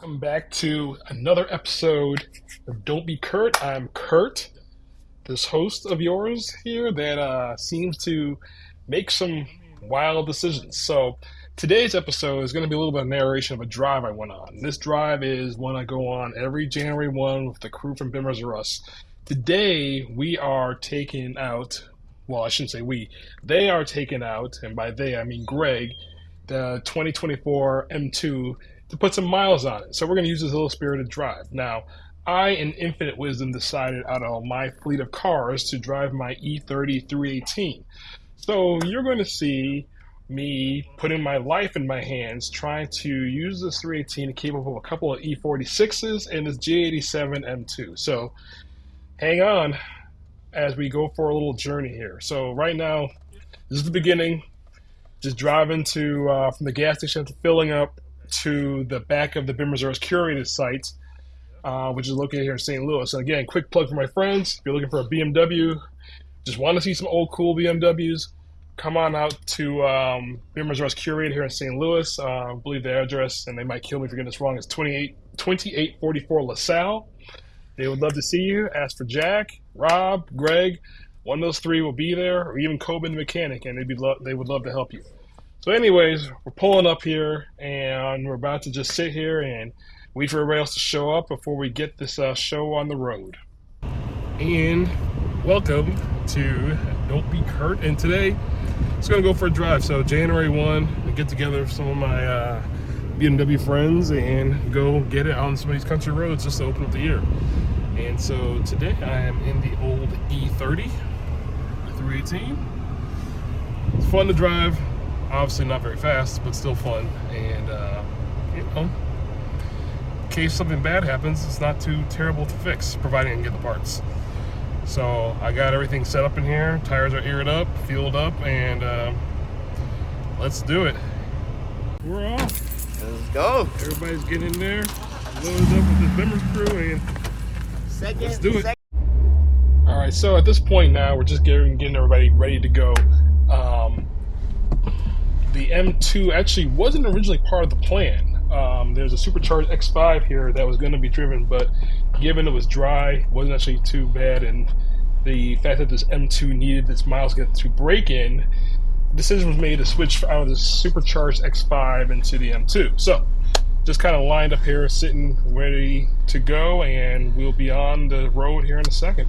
Welcome back to another episode of Don't Be Kurt. I'm Kurt, this host of yours here that seems to make some wild decisions. So today's episode is going to be a little bit of narration of a drive I went on. This drive is one I go on every January 1 with the crew from Bimmers R Us. Today we are taking out, well, I shouldn't say we, they are taking out, and by they I mean Greg, the 2024 M2 to put some miles on it. So we're going to use this little spirited drive. Now, I, in infinite wisdom, decided out of my fleet of cars to drive my E30 318. So you're going to see me putting my life in my hands, trying to use this 318 to keep up with a couple of E46s and this G87 M2. So hang on as we go for a little journey here. So right now, this is the beginning. Just driving to from the gas station to filling up to the back of the Bimmers R Us curated site, which is located here in St. Louis. And again, quick plug for my friends. If you're looking for a BMW, just want to see some old cool BMWs, come on out to Bimmers R Us curated here in St. Louis. I believe the address, and they might kill me for getting this wrong, is 2844 LaSalle. They would love to see you. Ask for Jack, Rob, Greg. One of those three will be there, or even Coben the mechanic, and they would love to help you. So anyways, we're pulling up here, and we're about to just sit here and wait for everybody else to show up before we get this show on the road. And welcome to Don't Be Kurt. And today, it's going to go for a drive. So January 1, we get together with some of my BMW friends and go get it on some of these country roads just to open up the year. And so today, I am in the old E30 318. It's fun to drive. Obviously not very fast, but still fun. And, you know, in case something bad happens, it's not too terrible to fix, providing I can get the parts. So I got everything set up in here. Tires are aired up, fueled up, and let's do it. We're off. Let's go. Everybody's getting in there, loaded up with this Bimmers crew, and let's do it. All right, so at this point now, we're just getting everybody ready to go. The M2 actually wasn't originally part of the plan. There's a supercharged X5 here that was going to be driven, but given it was dry, it wasn't actually too bad, and the fact that this M2 needed its miles to break in, the decision was made to switch out of this supercharged X5 into the M2. So just kind of lined up here, sitting ready to go, and we'll be on the road here in a second.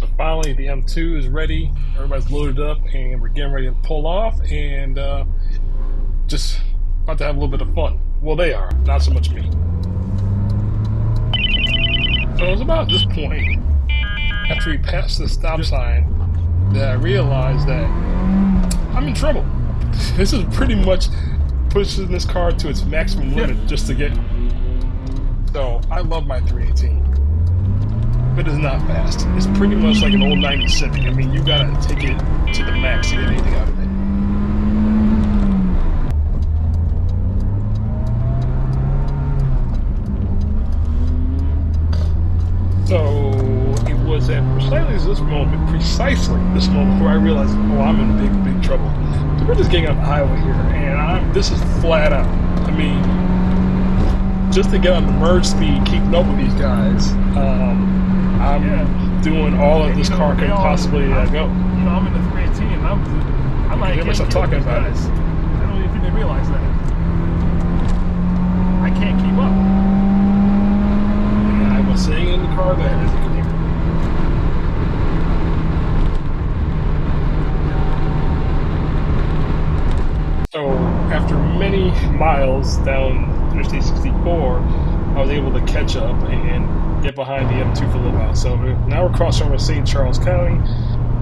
So finally, the M2 is ready. Everybody's loaded up, and we're getting ready to pull off, and just about to have a little bit of fun. Well, they are, not so much me. So it was about this point, after we passed the stop sign, that I realized that I'm in trouble. This is pretty much pushing this car to its maximum limit just to get. So I love my 318. But it's not fast. It's pretty much like an old 90 Civic. I mean, you gotta take it to the max to get anything out of it. So it was at precisely this moment where I realized, oh, I'm in big trouble. So we're just getting on the highway here, and this is flat out. I mean, just to get on the merge speed, keeping up with these guys. I'm doing all of this car can possibly go. You know, I'm in the 318, and I'm like, hear myself talking about it. I don't even think they realize that. I can't keep up. And I was saying in the car that, as you can hear. So after many miles down Interstate 64, I was able to catch up and get behind the M2 for a little while. So now we're crossing over St. Charles County,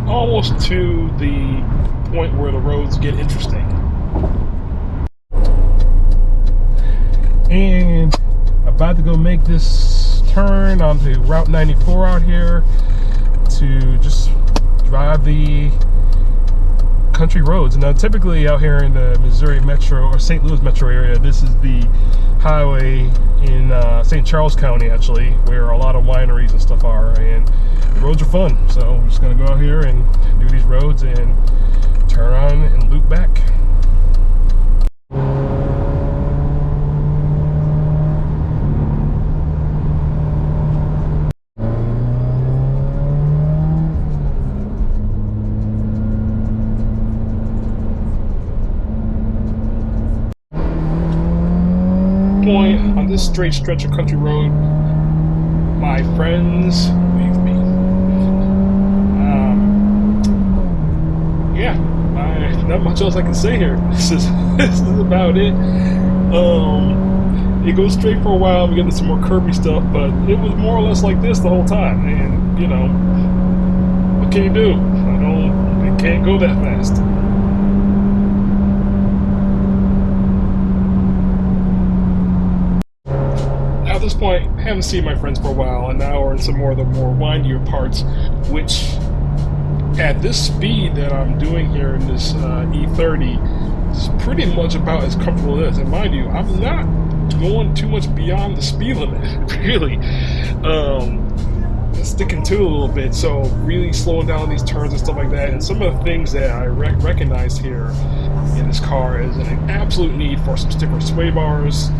almost to the point where the roads get interesting. And about to go make this turn onto Route 94 out here to just drive the country roads. Now typically out here in the Missouri metro or St. Louis metro area, this is the highway in St. Charles County, actually, where a lot of wineries and stuff are, and the roads are fun. So we're just gonna go out here and do these roads and turn on and loop back. point, on this straight stretch of country road, my friends leave me. Yeah, not much else I can say here. This is about it. It goes straight for a while. We get into some more curvy stuff, but it was more or less like this the whole time. And you know, what can you do? It can't go that fast. Now at this point, I haven't seen my friends for a while, and now we're in some more of the more windier parts, which at this speed that I'm doing here in this E30 is pretty much about as comfortable as. And mind you, I'm not going too much beyond the speed limit, really. Sticking to it a little bit, so really slowing down these turns and stuff like that. And some of the things that I recognize here in this car is an absolute need for some stiffer sway bars.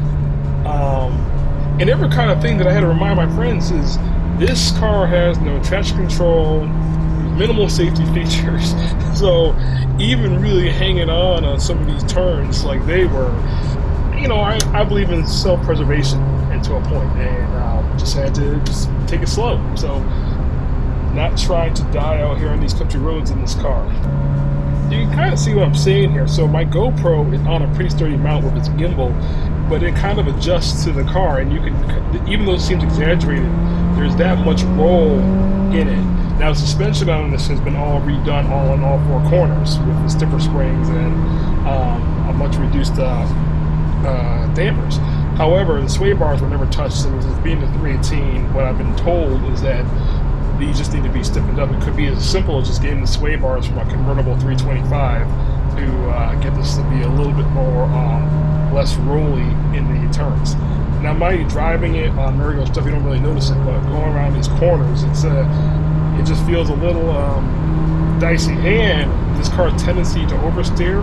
And every kind of thing that I had to remind my friends is this car has no traction control, minimal safety features. So even really hanging on some of these turns like they were, you know, I believe in self-preservation and to a point, and just had to just take it slow. So not trying to die out here on these country roads in this car. You can kind of see what I'm saying here. So my GoPro is on a pretty sturdy mount with its gimbal, but it kind of adjusts to the car, and you can, even though it seems exaggerated, there's that much roll in it. Now, suspension on this has been all redone on all four corners with the stiffer springs and a much reduced dampers. However, the sway bars were never touched, and as being a 318, what I've been told is that these just need to be stiffened up. It could be as simple as just getting the sway bars from a convertible 325 to get this to be a little bit more less rolly in the turns. Now, mind you, driving it on merry-go stuff, you don't really notice it, but going around these corners, it just feels a little dicey. And this car's tendency to oversteer,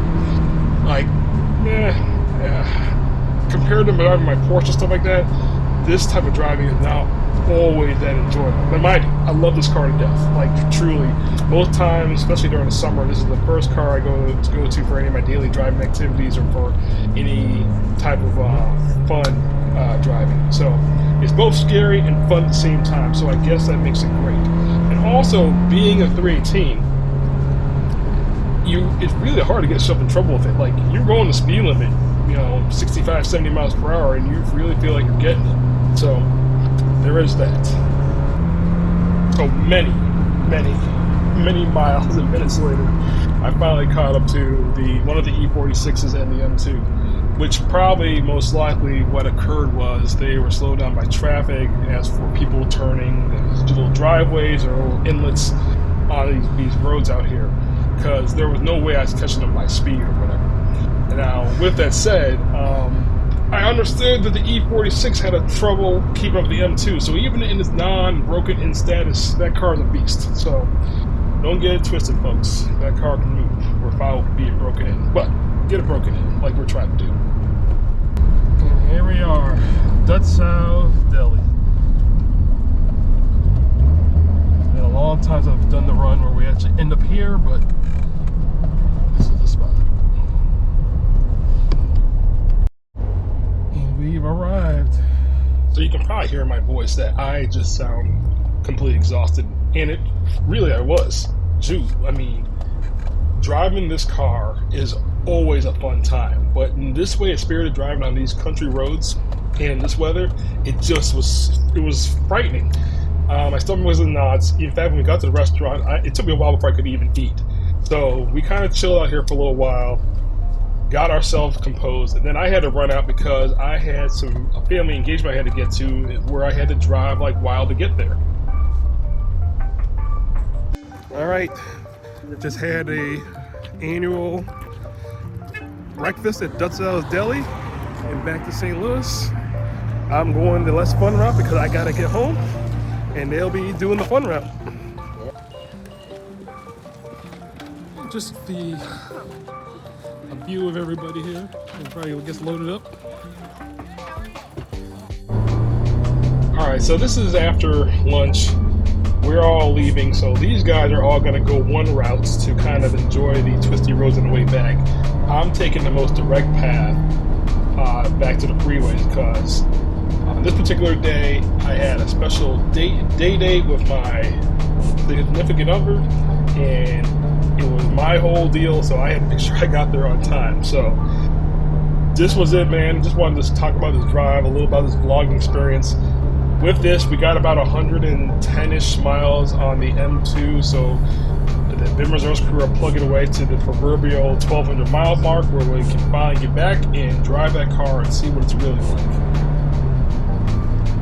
like, compared to driving my Porsche and stuff like that, this type of driving is not always that enjoyable. But mind you, I love this car to death. Like, truly, most times, especially during the summer, this is the first car I go to for any of my daily driving activities or for any type of fun driving. So it's both scary and fun at the same time. So I guess that makes it great. And also, being a 318, it's really hard to get yourself in trouble with it. Like, you're going the speed limit, 65, 70 miles per hour, and you really feel like you're getting it. So there is that. So many miles and minutes later, I finally caught up to one of the E46s and the M2, which probably most likely what occurred was they were slowed down by traffic as for people turning these little driveways or little inlets on these roads out here, because there was no way I was catching them by speed or whatever. Now, with that said, I understood that the E46 had a trouble keeping up with the M2, so even in its non-broken in status, that car is a beast. So don't get it twisted, folks. That car can move without being broken in, but get it broken in like we're trying to do. And here we are, Dutzow Deli. It's been a long time since I've done the run where we actually end up here, but this is the spot. We've arrived. So you can probably hear in my voice that I just sound completely exhausted, and it really I was. I mean, driving this car is always a fun time, but in this way of spirited driving on these country roads in this weather, it was frightening. My stomach was in knots. In fact, when we got to the restaurant, it took me a while before I could even eat. So we kind of chilled out here for a little while, got ourselves composed, and then I had to run out because I had a family engagement I had to get to where I had to drive like wild to get there. All right, just had a annual breakfast at Dutzow's Deli and back to St. Louis. I'm going the less fun route because I gotta get home, and they'll be doing the fun route. Just a view of everybody here. Everybody gets loaded up. All right, so this is after lunch. We're all leaving, so these guys are all gonna go one route to kind of enjoy the twisty roads on the way back. I'm taking the most direct path back to the freeways, because on this particular day I had a special date with my significant other, and it was my whole deal, so I had to make sure I got there on time. So this was it, man. Just wanted to talk about this drive, a little about this vlogging experience. With this, we got about 110-ish miles on the M2, so the Bimmers R Us crew are plugging away to the proverbial 1,200 mile mark, where we can finally get back and drive that car and see what it's really like.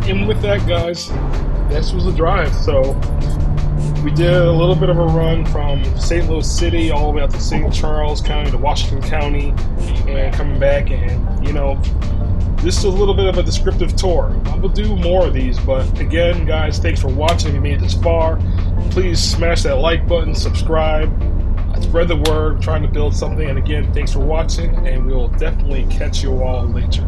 And with that, guys, this was the drive. So we did a little bit of a run from St. Louis City all the way out to St. Charles County to Washington County, and coming back. And, you know, this is a little bit of a descriptive tour. I will do more of these, but again, guys, thanks for watching. If you made it this far, please smash that like button, subscribe, spread the word. I'm trying to build something. And again, thanks for watching, and we'll definitely catch you all later.